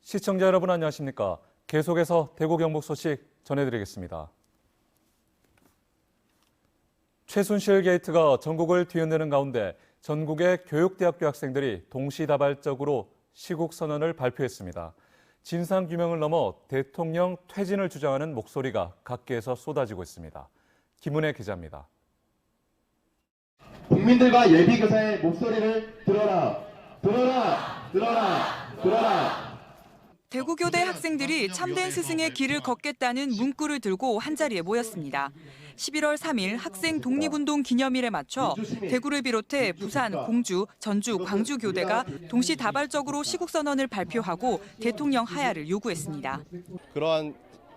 시청자 여러분 안녕하십니까? 계속해서 대구 경북 소식 전해드리겠습니다. 최순실 게이트가 전국을 뒤흔드는 가운데 전국의 교육대학교 학생들이 동시다발적으로 시국선언을 발표했습니다. 진상규명을 넘어 대통령 퇴진을 주장하는 목소리가 각계에서 쏟아지고 있습니다. 김은혜 기자입니다. 국민들과 예비교사의 목소리를 들어라, 들어라, 들어라, 들어라. 대구교대 학생들이 참된 스승의 길을 걷겠다는 문구를 들고 한자리에 모였습니다. 11월 3일 학생 독립운동 기념일에 맞춰 대구를 비롯해 부산, 공주, 전주, 광주 교대가 동시다발적으로 시국선언을 발표하고 대통령 하야를 요구했습니다. 그러한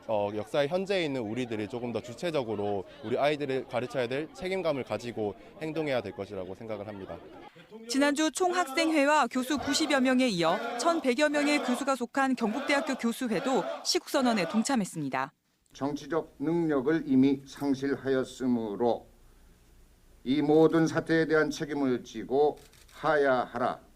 역사의 현재에 있는 우리들이 조금 더 주체적으로 우리 아이들을 가르쳐야 될 책임감을 가지고 행동해야 될 것이라고 생각을 합니다. 지난주 총학생회와 교수 90여 명에 이어 1,100여 명의 교수가 속한 경북대학교 교수회도 시국선언에 동참했습니다. 정치적 능력을 이미 상실하였으므로 이 모든 사태에 대한 책임을 지고 하야하라.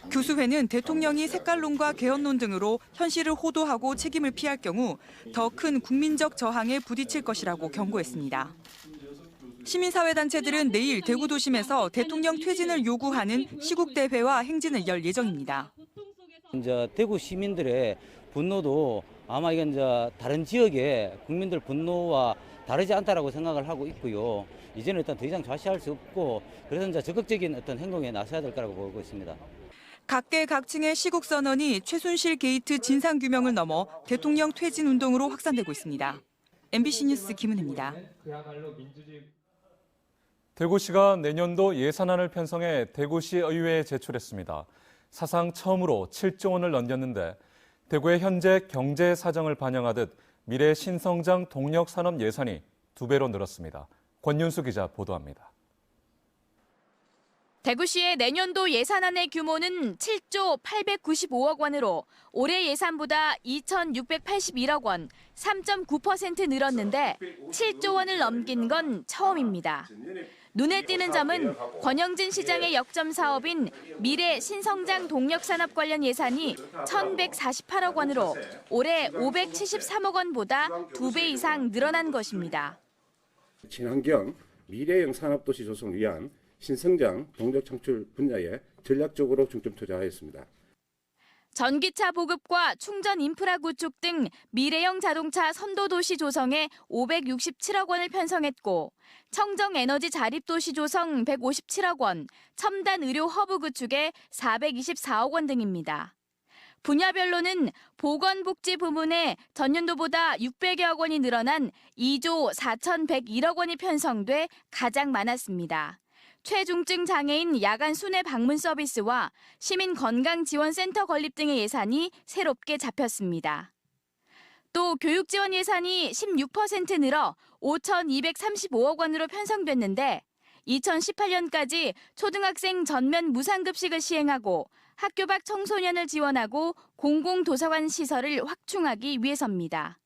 교수회는 대통령이 색깔론과 개헌론 등으로 현실을 호도하고 책임을 피할 경우 더 큰 국민적 저항에 부딪힐 것이라고 경고했습니다. 시민사회단체들은 내일 대구도심에서 대통령 퇴진을 요구하는 시국대회와 행진을 열 예정입니다. 이제 대구 시민들의 분노도 아마 이건 이제 다른 지역의 국민들 분노와 다르지 않다라고 생각을 하고 있고요. 이제는 일단 더 이상 좌시할 수 없고 그래서 이제 적극적인 어떤 행동에 나서야 될 거라고 보고 있습니다. 각계각층의 시국선언이 최순실 게이트 진상규명을 넘어 대통령 퇴진 운동으로 확산되고 있습니다. MBC 뉴스 김은혜입니다. 대구시가 내년도 예산안을 편성해 대구시 의회에 제출했습니다. 사상 처음으로 7조 원을 넘겼는데 대구의 현재 경제 사정을 반영하듯 미래 신성장 동력 산업 예산이 2배로 늘었습니다. 권윤수 기자 보도합니다. 대구시의 내년도 예산안의 규모는 7조 895억 원으로 올해 예산보다 2,681억 원, 3.9% 늘었는데 7조 원을 넘긴 건 처음입니다. 눈에 띄는 점은 권영진 시장의 역점 사업인 미래 신성장 동력 산업 관련 예산이 1,148억 원으로 올해 573억 원보다 2배 이상 늘어난 것입니다. 친환경 미래형 산업도시 조성을 위한 신성장 동력 창출 분야에 전략적으로 중점 투자하였습니다. 전기차 보급과 충전 인프라 구축 등 미래형 자동차 선도도시 조성에 567억 원을 편성했고 청정 에너지 자립도시 조성 157억 원, 첨단 의료 허브 구축에 424억 원 등입니다. 분야별로는 보건복지 부문에 전년도보다 600여억 원이 늘어난 2조 4,101억 원이 편성돼 가장 많았습니다. 최중증 장애인 야간 순회 방문 서비스와 시민건강지원센터 건립 등의 예산이 새롭게 잡혔습니다. 또 교육지원 예산이 16% 늘어 5,235억 원으로 편성됐는데 2018년까지 초등학생 전면 무상급식을 시행하고 학교 밖 청소년을 지원하고 공공도서관 시설을 확충하기 위해서입니다.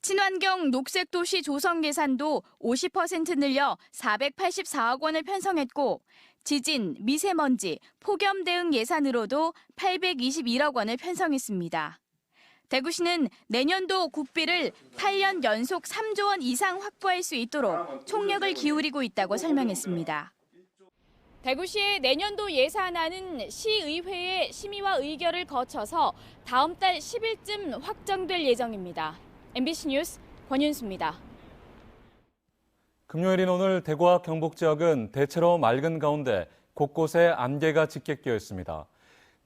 친환경 녹색도시 조성 예산도 50% 늘려 484억 원을 편성했고 지진, 미세먼지, 폭염 대응 예산으로도 821억 원을 편성했습니다. 대구시는 내년도 국비를 8년 연속 3조 원 이상 확보할 수 있도록 총력을 기울이고 있다고 설명했습니다. 대구시의 내년도 예산안은 시의회의 심의와 의결을 거쳐서 다음 달 10일쯤 확정될 예정입니다. MBC 뉴스 권윤수입니다. 금요일인 오늘 대구와 경북 지역은 대체로 맑은 가운데 곳곳에 안개가 짙게 끼어 있습니다.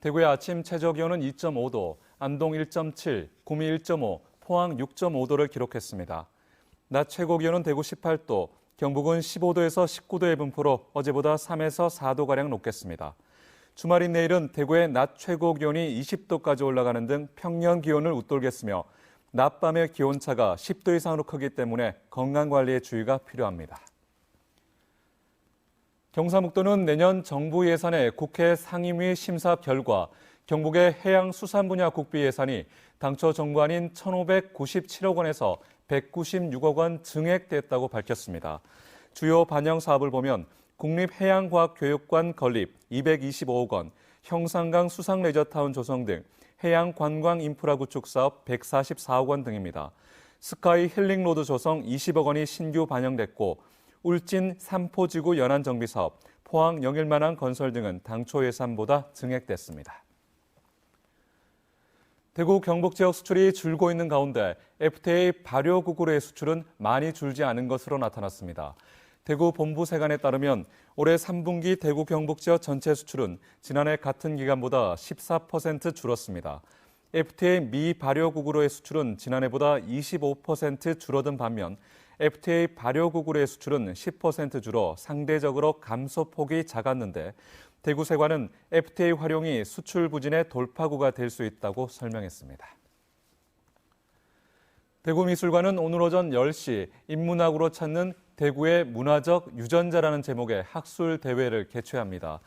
대구의 아침 최저기온은 2.5도, 안동 1.7, 구미 1.5, 포항 6.5도를 기록했습니다. 낮 최고기온은 대구 18도, 경북은 15도에서 19도의 분포로 어제보다 3에서 4도가량 높겠습니다. 주말인 내일은 대구의 낮 최고기온이 20도까지 올라가는 등 평년 기온을 웃돌겠으며 낮밤의 기온차가 10도 이상으로 크기 때문에 건강관리에 주의가 필요합니다. 경사묵도는 내년 정부 예산의 국회 상임위 심사 결과 경북의 해양수산 분야 국비 예산이 당초 정부안인 1,597억 원에서 196억 원 증액됐다고 밝혔습니다. 주요 반영 사업을 보면 국립해양과학교육관 건립 225억 원, 형산강 수상레저타운 조성 등 해양관광 인프라 구축 사업 144억 원 등입니다. 스카이 힐링로드 조성 20억 원이 신규 반영됐고 울진 삼포지구 연안 정비 사업, 포항 영일만항 건설 등은 당초 예산보다 증액됐습니다. 대구 경북 지역 수출이 줄고 있는 가운데 FTA 발효구구로의 수출은 많이 줄지 않은 것으로 나타났습니다. 대구 본부 세관에 따르면 올해 3분기 대구 경북 지역 전체 수출은 지난해 같은 기간보다 14% 줄었습니다. FTA 미발효구구로의 수출은 지난해보다 25% 줄어든 반면 FTA 발효구구로의 수출은 10% 줄어 상대적으로 감소폭이 작았는데 대구 세관은 FTA 활용이 수출 부진의 돌파구가 될 수 있다고 설명했습니다. 대구미술관은 오늘 오전 10시 인문학으로 찾는 대구의 문화적 유전자라는 제목의 학술 대회를 개최합니다.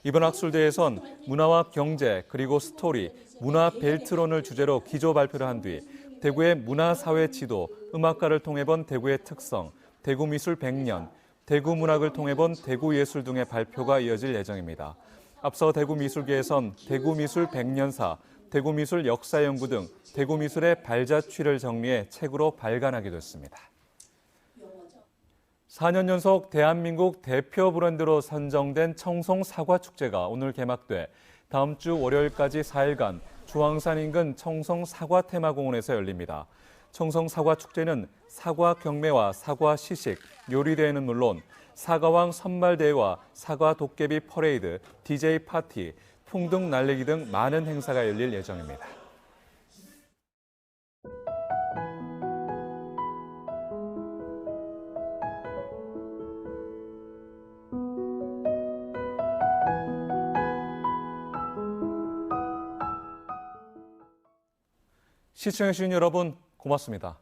이번 학술대회에선 문화와 경제 그리고 스토리, 문화 벨트론을 주제로 기조 발표를 한 뒤 대구의 문화사회 지도, 음악가를 통해 본 대구의 특성, 대구미술 100년, 대구 문학을 통해 본 대구예술 등의 발표가 이어질 예정입니다. 앞서 대구미술계에선 대구미술 100년사, 대구미술 역사연구 등 대구미술의 발자취를 정리해 책으로 발간하기도 했습니다. 4년 연속 대한민국 대표 브랜드로 선정된 청송 사과축제가 오늘 개막돼 다음 주 월요일까지 4일간 주황산 인근 청송 사과테마공원에서 열립니다. 청송 사과축제는 사과 경매와 사과 시식, 요리대회는 물론 사과왕 선발대회와 사과 도깨비 퍼레이드, DJ 파티, 풍등 날리기 등 많은 행사가 열릴 예정입니다. 시청해주신 여러분 고맙습니다.